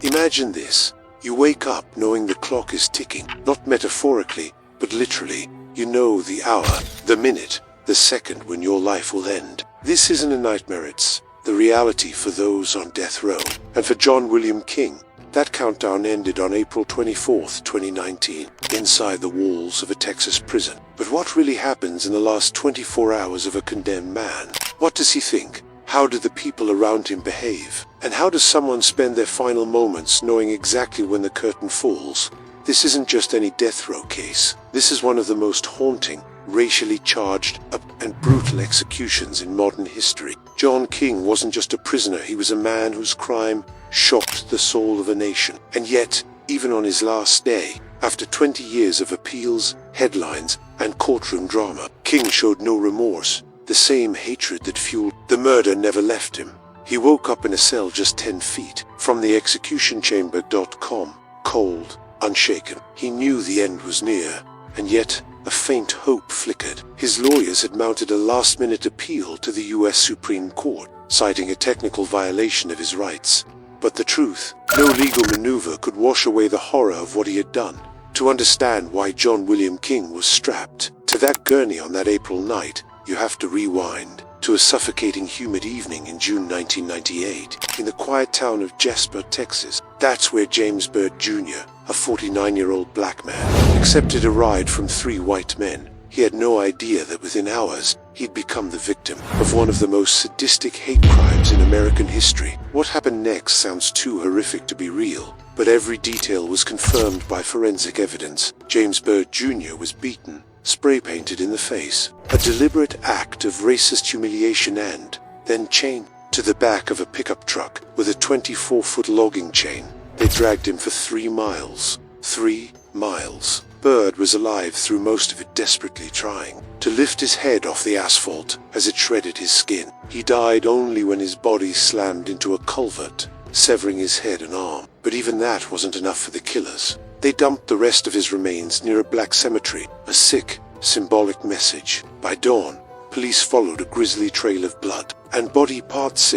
Imagine this. You wake up knowing the clock is ticking, not metaphorically, but literally. You know the hour, the minute, the second when your life will end. This isn't a nightmare, it's the reality for those on death row. And for John William King, that countdown ended on April 24th, 2019, inside the walls of a Texas prison. But what really happens in the last 24 hours of a condemned man? What does he think? How do the people around him behave? And how does someone spend their final moments knowing exactly when the curtain falls? This isn't just any death row case. This is one of the most haunting, racially charged, and brutal executions in modern history. John King wasn't just a prisoner, he was a man whose crime shocked the soul of a nation. And yet, even on his last day, after 20 years of appeals, headlines, and courtroom drama, King showed no remorse. The same hatred that fueled the murder never left him. He woke up in a cell just 10 feet from the execution chamber.com, cold, unshaken. He knew the end was near, and yet a faint hope flickered. His lawyers had mounted a last-minute appeal to the U.S. Supreme Court, citing a technical violation of his rights. But the truth, no legal maneuver could wash away the horror of what he had done. To understand why John William King was strapped to that gurney on that April night, you have to rewind to a suffocating humid evening in June 1998 in the quiet town of Jasper, Texas. That's where James Byrd Jr., a 49-year-old black man, accepted a ride from 3 white men. He had no idea that within hours, he'd become the victim of one of the most sadistic hate crimes in American history. What happened next sounds too horrific to be real, but every detail was confirmed by forensic evidence. James Byrd Jr. was beaten, spray-painted in the face, a deliberate act of racist humiliation, and then chained to the back of a pickup truck with a 24-foot logging chain. They dragged him for 3 miles. 3 miles. Byrd was alive through most of it, desperately trying to lift his head off the asphalt as it shredded his skin. He died only when his body slammed into a culvert, severing his head and arm. But even that wasn't enough for the killers. They dumped the rest of his remains near a black cemetery, a sick, symbolic message. By dawn, police followed a grisly trail of blood and body parts,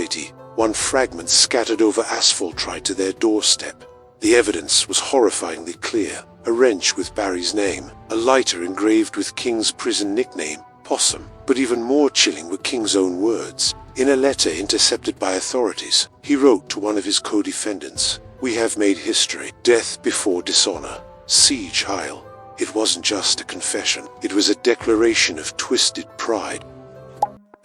one fragment scattered over asphalt right to their doorstep. The evidence was horrifyingly clear. A wrench with Barry's name, a lighter engraved with King's prison nickname, Possum. But even more chilling were King's own words. In a letter intercepted by authorities, he wrote to one of his co-defendants, "We have made history. Death before dishonor. Siege Heil." It wasn't just a confession. It was a declaration of twisted pride.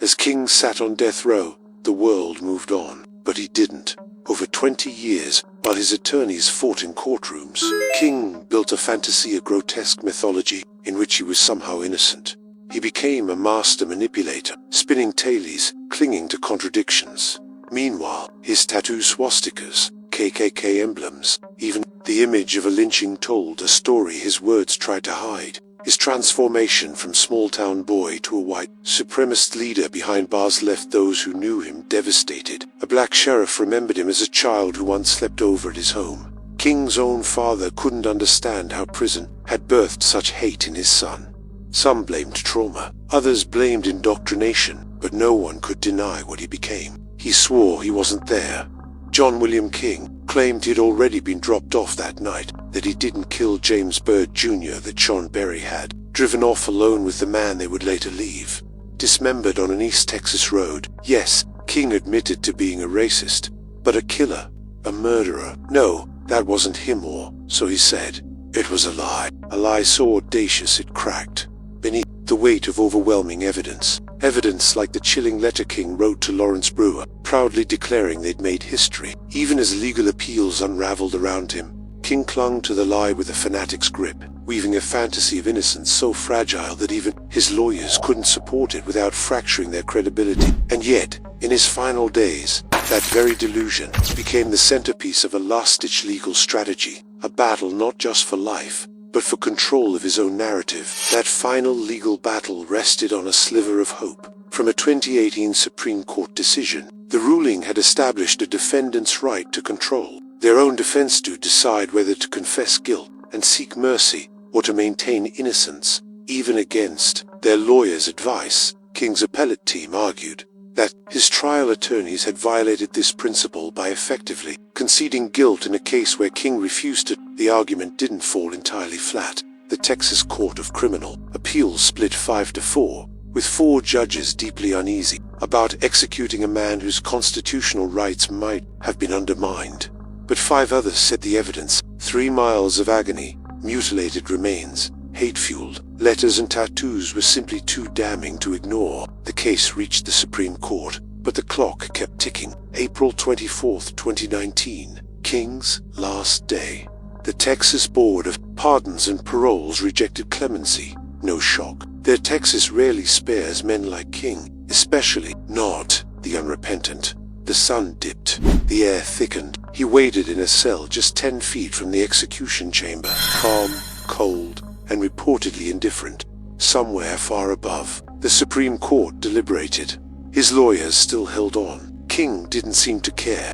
As King sat on death row, the world moved on. But he didn't. Over 20 years, while his attorneys fought in courtrooms, King built a fantasy, a grotesque mythology in which he was somehow innocent. He became a master manipulator, spinning tales, clinging to contradictions. Meanwhile, his tattoo swastikas, KKK emblems, even the image of a lynching told a story his words tried to hide. His transformation from small-town boy to a white supremacist leader behind bars left those who knew him devastated. A black sheriff remembered him as a child who once slept over at his home. King's own father couldn't understand how prison had birthed such hate in his son. Some blamed trauma, others blamed indoctrination, but no one could deny what he became. He swore he wasn't there. John William King claimed he'd already been dropped off that night, that he didn't kill James Byrd Jr., that Sean Berry had, driven off alone with the man they would later leave. Dismembered on an East Texas road. Yes, King admitted to being a racist, but a killer, a murderer. No, that wasn't him, or so he said. It was a lie so audacious it cracked beneath the weight of overwhelming evidence. Evidence like the chilling letter King wrote to Lawrence Brewer, proudly declaring they'd made history. Even as legal appeals unraveled around him, King clung to the lie with a fanatic's grip, weaving a fantasy of innocence so fragile that even his lawyers couldn't support it without fracturing their credibility. And yet, in his final days, that very delusion became the centerpiece of a last-ditch legal strategy, a battle not just for life, but for control of his own narrative. That final legal battle rested on a sliver of hope. From a 2018 Supreme Court decision, the ruling had established a defendant's right to control their own defense, to decide whether to confess guilt and seek mercy, or to maintain innocence, even against their lawyers' advice. King's appellate team argued that his trial attorneys had violated this principle by effectively conceding guilt in a case where King refused to. The argument didn't fall entirely flat. The Texas Court of Criminal Appeals split 5-4, with 4 judges deeply uneasy about executing a man whose constitutional rights might have been undermined. But 5 others said the evidence, 3 miles of agony, mutilated remains, hate-fueled letters and tattoos, were simply too damning to ignore. The case reached the Supreme Court, but the clock kept ticking. April 24, 2019, King's last day. The Texas Board of Pardons and Paroles rejected clemency. No shock. Their Texas rarely spares men like King, especially not the unrepentant. The sun dipped. The air thickened. He waited in a cell just 10 feet from the execution chamber, calm, cold, and reportedly indifferent. Somewhere far above, the Supreme Court deliberated. His lawyers still held on. King didn't seem to care.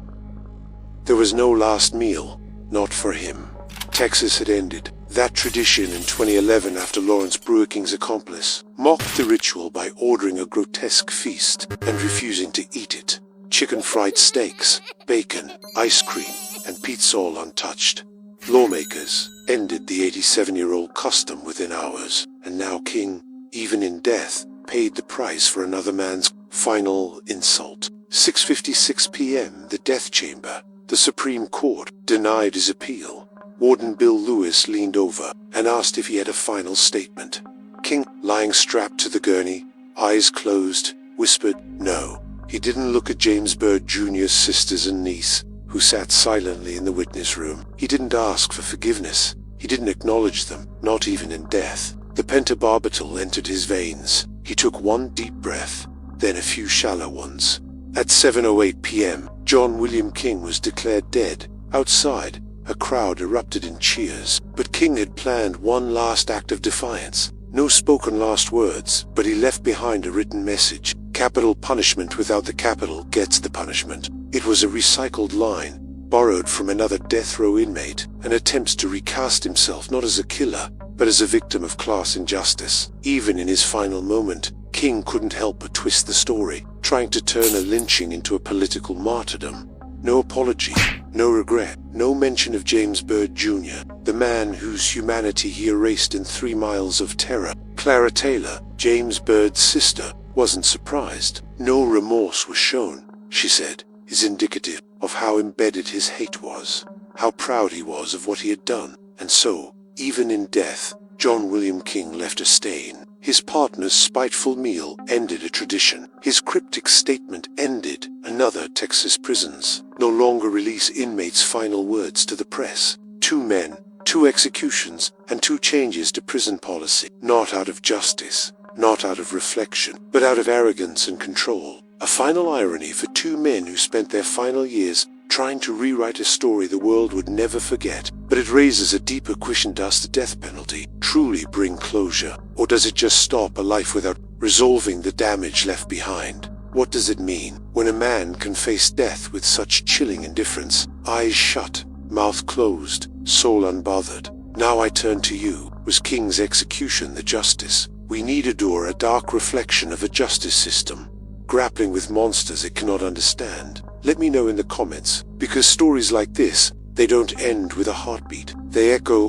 There was no last meal, not for him. Texas had ended that tradition in 2011 after Lawrence Brewer King's accomplice mocked the ritual by ordering a grotesque feast and refusing to eat it. Chicken fried steaks, bacon, ice cream, and pizza all untouched. Lawmakers ended the 87-year-old custom within hours, and now King, even in death, paid the price for another man's final insult. 6:56 p.m., the death chamber. The Supreme Court denied his appeal. Warden Bill Lewis leaned over and asked if he had a final statement. King, lying strapped to the gurney, eyes closed, whispered no. He didn't look at James Byrd Jr.'s sisters and niece, who sat silently in the witness room. He didn't ask for forgiveness. He didn't acknowledge them, not even in death. The pentobarbital entered his veins. He took one deep breath, then a few shallow ones. At 7:08 p.m., John William King was declared dead. Outside, a crowd erupted in cheers, but King had planned one last act of defiance. No spoken last words, but he left behind a written message. Capital punishment without the capital gets the punishment. It was a recycled line, borrowed from another death row inmate, and attempts to recast himself not as a killer, but as a victim of class injustice. Even in his final moment, King couldn't help but twist the story, trying to turn a lynching into a political martyrdom. No apology, no regret, no mention of James Byrd Jr., the man whose humanity he erased in 3 Miles of Terror. Clara Taylor, James Byrd's sister, wasn't surprised. No remorse was shown, she said, is indicative of how embedded his hate was, how proud he was of what he had done. And so, even in death, John William King left a stain. His partner's spiteful meal ended a tradition. His cryptic statement ended another. Texas prisons no longer release inmates' final words to the press. 2 men, 2 executions, and 2 changes to prison policy. Not out of justice, not out of reflection, but out of arrogance and control. A final irony for 2 men who spent their final years trying to rewrite a story the world would never forget. But it raises a deeper question: does the death penalty truly bring closure? Or does it just stop a life without resolving the damage left behind? What does it mean when a man can face death with such chilling indifference, eyes shut, mouth closed, soul unbothered? Now I turn to you. Was King's execution the justice we needed, or a dark reflection of a justice system grappling with monsters it cannot understand? Let me know in the comments, because stories like this, they don't end with a heartbeat. They echo